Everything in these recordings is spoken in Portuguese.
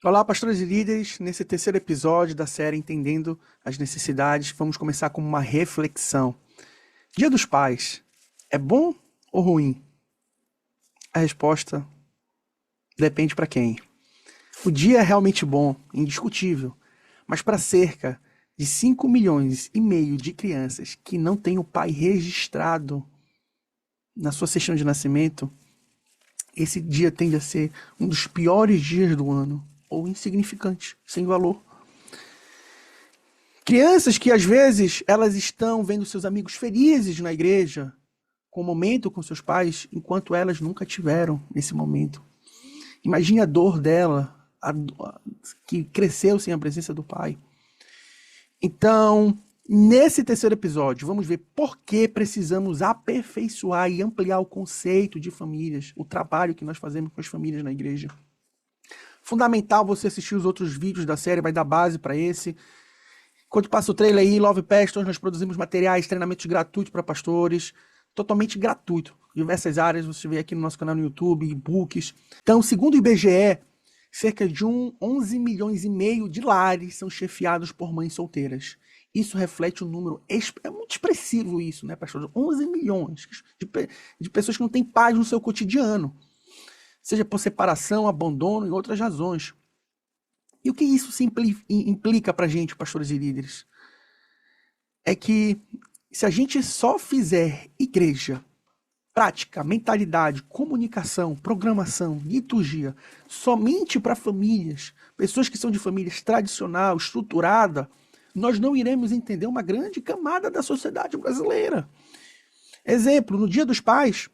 Olá, pastores e líderes. Nesse terceiro episódio da série Entendendo as Necessidades, vamos começar com uma reflexão. Dia dos Pais é bom ou ruim? A resposta depende para quem. O dia é realmente bom, indiscutível, mas para cerca de 5,5 milhões de crianças que não têm o pai registrado na sua certidão de nascimento, esse dia tende a ser um dos piores dias do ano, ou insignificante, sem valor. Crianças que às vezes elas estão vendo seus amigos felizes na igreja, com o momento com seus pais, enquanto elas nunca tiveram esse momento. Imagine a dor dela, que cresceu sem a presença do pai. Então, nesse terceiro episódio, vamos ver por que precisamos aperfeiçoar e ampliar o conceito de famílias, o trabalho que nós fazemos com as famílias na igreja. Fundamental você assistir os outros vídeos da série, vai dar base para esse. Enquanto passa o trailer aí, Love Pastors, nós produzimos materiais, treinamentos gratuitos para pastores, totalmente gratuito. Diversas áreas, você vê aqui no nosso canal no YouTube, e-books. Então, segundo o IBGE, cerca de 11 milhões e meio de lares são chefiados por mães solteiras. Isso reflete um número, é muito expressivo isso, né, pastor? 11 milhões de pessoas que não têm paz no seu cotidiano, seja por separação, abandono e outras razões. E o que isso implica para a gente, pastores e líderes? É que se a gente só fizer igreja, prática, mentalidade, comunicação, programação, liturgia, somente para famílias, pessoas que são de famílias tradicional, estruturada, nós não iremos entender uma grande camada da sociedade brasileira. Exemplo, no Dia dos Pais,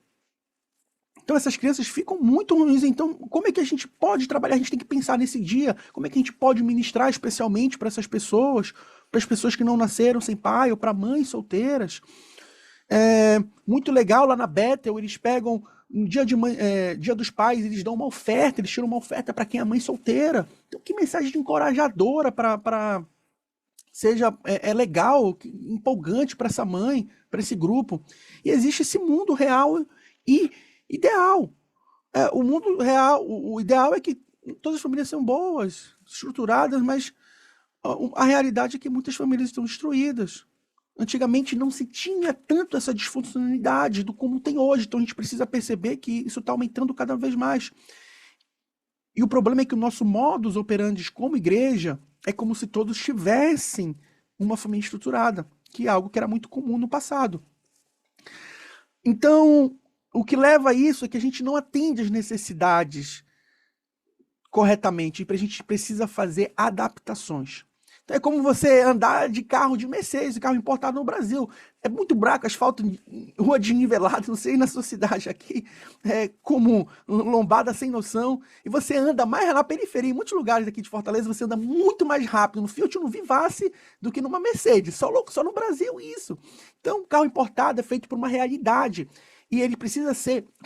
então essas crianças ficam muito ruins. Então, como é que a gente pode trabalhar? A gente tem que pensar nesse dia. Como é que a gente pode ministrar especialmente para essas pessoas, para as pessoas que não nasceram sem pai, ou para mães solteiras. Muito legal lá na Bethel, eles pegam no dia dos pais, eles dão uma oferta, eles tiram uma oferta para quem é mãe solteira. Então, que mensagem encorajadora para seja legal, empolgante para essa mãe, para esse grupo. E existe esse mundo real e ideal. O mundo real, o ideal é que todas as famílias são boas, estruturadas, mas a realidade é que muitas famílias estão destruídas. Antigamente não se tinha tanto essa disfuncionalidade do como tem hoje, então a gente precisa perceber que isso está aumentando cada vez mais. E o problema é que o nosso modus operandi como igreja é como se todos tivessem uma família estruturada, que é algo que era muito comum no passado. Então, o que leva a isso é que a gente não atende às necessidades corretamente, e a gente precisa fazer adaptações. Então é como você andar de carro de Mercedes, carro importado no Brasil. É muito buraco, asfalto, rua desnivelada, não sei na sua cidade aqui, é comum, lombada sem noção. E você anda mais na periferia, em muitos lugares aqui de Fortaleza, você anda muito mais rápido no Fiat no Vivace do que numa Mercedes. Só no Brasil isso. Então, carro importado é feito por uma realidade. E ele precisa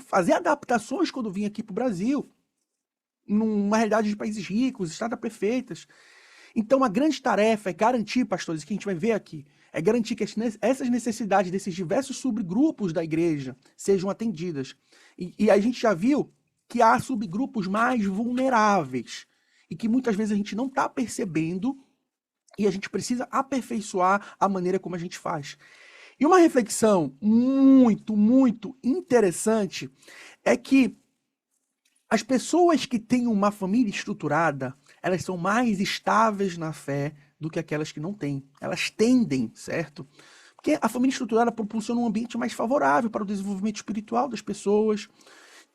fazer adaptações quando vir aqui para o Brasil, numa realidade de países ricos, estradas perfeitas. Então, a grande tarefa é garantir, pastores, que a gente vai ver aqui, é garantir que essas necessidades desses diversos subgrupos da igreja sejam atendidas. E a gente já viu que há subgrupos mais vulneráveis e que muitas vezes a gente não está percebendo e a gente precisa aperfeiçoar a maneira como a gente faz. E uma reflexão muito, muito interessante é que as pessoas que têm uma família estruturada, elas são mais estáveis na fé do que aquelas que não têm. Elas tendem, certo? Porque a família estruturada proporciona um ambiente mais favorável para o desenvolvimento espiritual das pessoas.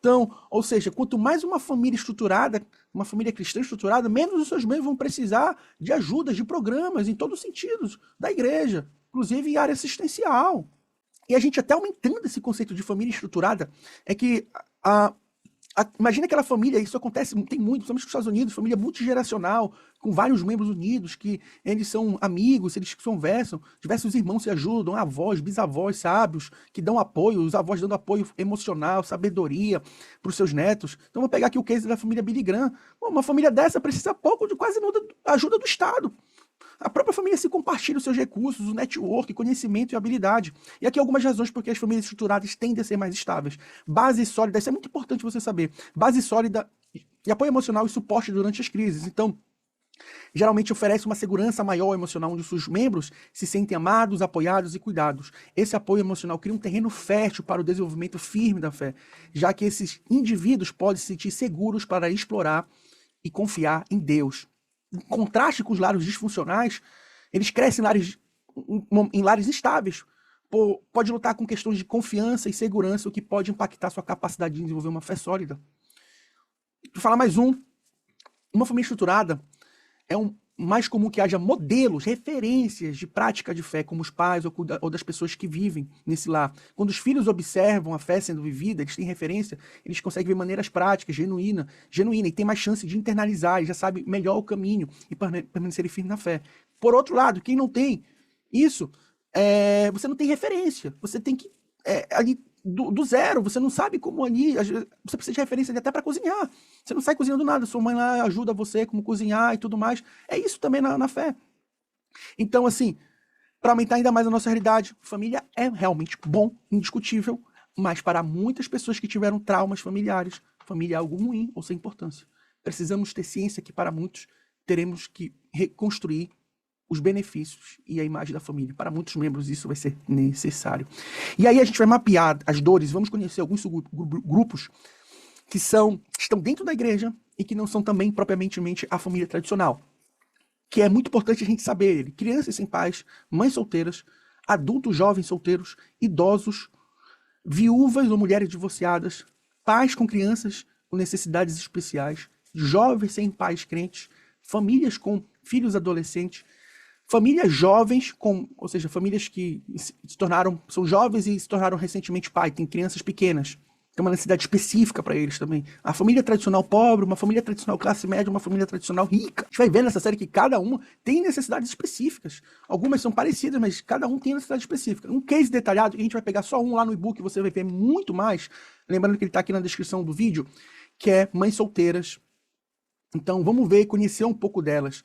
Então, ou seja, quanto mais uma família estruturada, uma família cristã estruturada, menos os seus membros vão precisar de ajudas, de programas, em todos os sentidos, da igreja, inclusive em área assistencial. E a gente até aumentando esse conceito de família estruturada, é que imagina aquela família, isso acontece, tem muito, principalmente nos Estados Unidos, família multigeracional, com vários membros unidos, que eles são amigos, eles conversam, diversos irmãos se ajudam, avós, bisavós, sábios, que dão apoio, os avós dando apoio emocional, sabedoria para os seus netos. Então vou pegar aqui o case da família Billy Graham. Uma família dessa precisa pouco de quase nada ajuda do Estado. A própria família se compartilha os seus recursos, o network, conhecimento e habilidade. E aqui algumas razões porque as famílias estruturadas tendem a ser mais estáveis. Base sólida, isso é muito importante você saber. Base sólida e apoio emocional e suporte durante as crises. Então, geralmente oferece uma segurança maior emocional, onde seus membros se sentem amados, apoiados e cuidados. Esse apoio emocional cria um terreno fértil para o desenvolvimento firme da fé, já que esses indivíduos podem se sentir seguros para explorar e confiar em Deus. Em contraste com os lares disfuncionais, eles crescem em lares estáveis. Pode lutar com questões de confiança e segurança, o que pode impactar sua capacidade de desenvolver uma fé sólida. Vou falar mais uma família estruturada é mais comum que haja modelos, referências de prática de fé, como os pais ou das pessoas que vivem nesse lar. Quando os filhos observam a fé sendo vivida, eles têm referência, eles conseguem ver maneiras práticas, genuína, e tem mais chance de internalizar, e já sabe melhor o caminho e permanecer firme na fé. Por outro lado, quem não tem isso, você não tem referência, você tem que ali do zero, você não sabe como ali, você precisa de referência até para cozinhar, você não sai cozinhando nada, sua mãe lá ajuda você como cozinhar e tudo mais, é isso também na fé. Então, assim, para aumentar ainda mais a nossa realidade, família é realmente bom, indiscutível, mas para muitas pessoas que tiveram traumas familiares, família é algo ruim ou sem importância. Precisamos ter ciência que para muitos teremos que reconstruir os benefícios e a imagem da família. Para muitos membros isso vai ser necessário. E aí a gente vai mapear as dores, vamos conhecer alguns grupos que estão dentro da igreja e que não são também propriamente a família tradicional. Que é muito importante a gente saber ele. Crianças sem pais, mães solteiras, adultos jovens solteiros, idosos, viúvas ou mulheres divorciadas, pais com crianças com necessidades especiais, jovens sem pais crentes, famílias com filhos adolescentes, famílias jovens, ou seja, famílias que são jovens e se tornaram recentemente pai, tem crianças pequenas, tem uma necessidade específica para eles também. A família tradicional pobre, uma família tradicional classe média, uma família tradicional rica. A gente vai ver nessa série que cada uma tem necessidades específicas. Algumas são parecidas, mas cada um tem necessidade específica. Um case detalhado, que a gente vai pegar só um lá no e-book, você vai ver muito mais, lembrando que ele está aqui na descrição do vídeo, que é mães solteiras. Então, vamos ver e conhecer um pouco delas.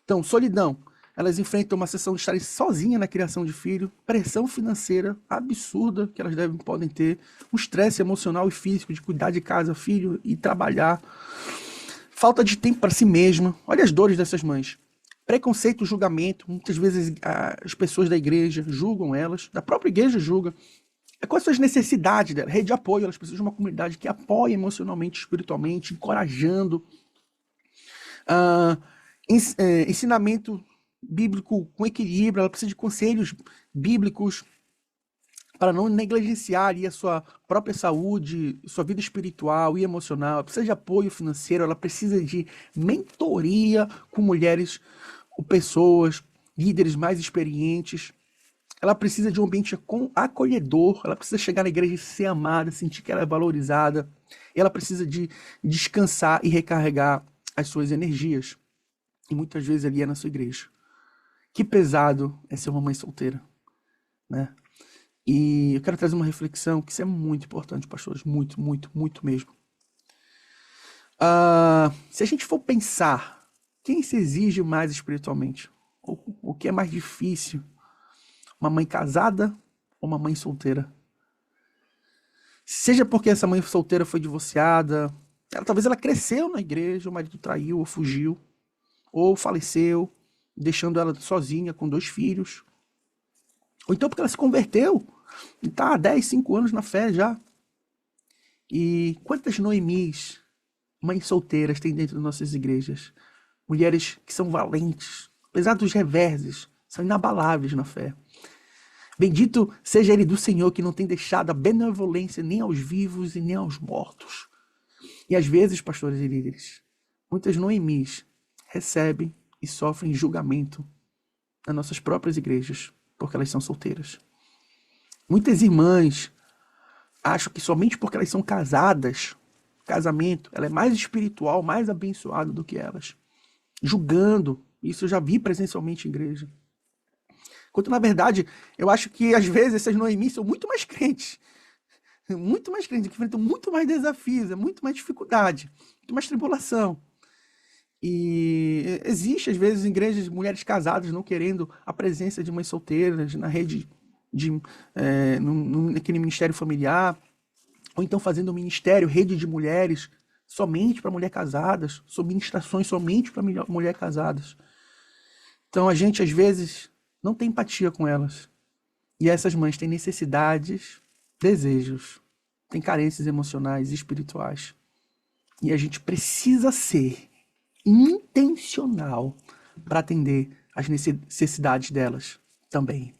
Então, solidão. Elas enfrentam uma sessão de estarem sozinhas na criação de filho, pressão financeira absurda que elas podem ter, um estresse emocional e físico de cuidar de casa, filho e trabalhar, falta de tempo para si mesma. Olha as dores dessas mães. Preconceito, julgamento, muitas vezes as pessoas da igreja julgam elas, da própria igreja julga. Quais são as necessidades dela? Rede de apoio, elas precisam de uma comunidade que apoie emocionalmente, espiritualmente, encorajando. Ensinamento bíblico com equilíbrio, ela precisa de conselhos bíblicos para não negligenciar a sua própria saúde, sua vida espiritual e emocional, ela precisa de apoio financeiro, ela precisa de mentoria com mulheres ou pessoas, líderes mais experientes, ela precisa de um ambiente acolhedor, ela precisa chegar na igreja e ser amada, sentir que ela é valorizada, e ela precisa de descansar e recarregar as suas energias, e muitas vezes ali é na sua igreja. Que pesado é ser uma mãe solteira, né? E eu quero trazer uma reflexão que isso é muito importante, pastores, muito, muito, muito mesmo. Se a gente for pensar, quem se exige mais espiritualmente? O que é mais difícil? Uma mãe casada ou uma mãe solteira? Seja porque essa mãe solteira foi divorciada, talvez ela cresceu na igreja, o marido traiu ou fugiu, ou faleceu, deixando ela sozinha com 2 filhos. Ou então porque ela se converteu e está há 10, 5 anos na fé já. E quantas Noemis, mães solteiras, tem dentro das nossas igrejas? Mulheres que são valentes, apesar dos reverses, são inabaláveis na fé. Bendito seja ele do Senhor, que não tem deixado a benevolência nem aos vivos e nem aos mortos. E às vezes, pastores e líderes, muitas Noemis recebem e sofrem julgamento nas nossas próprias igrejas, porque elas são solteiras. Muitas irmãs acham que somente porque elas são casadas, casamento, ela é mais espiritual, mais abençoada do que elas. Julgando, isso eu já vi presencialmente em igreja. Enquanto, na verdade, eu acho que às vezes essas Noemis são muito mais crentes, que enfrentam muito mais desafios, muito mais dificuldade, muito mais tribulação. E existe, às vezes, em igrejas, mulheres casadas não querendo a presença de mães solteiras na rede, naquele ministério familiar, ou então fazendo um ministério, rede de mulheres, somente para mulher casadas, sobre ministrações somente para mulher casadas. Então a gente às vezes não tem empatia com elas. E essas mães têm necessidades, desejos, têm carências emocionais e espirituais. E a gente precisa ser intencional para atender às necessidades delas também.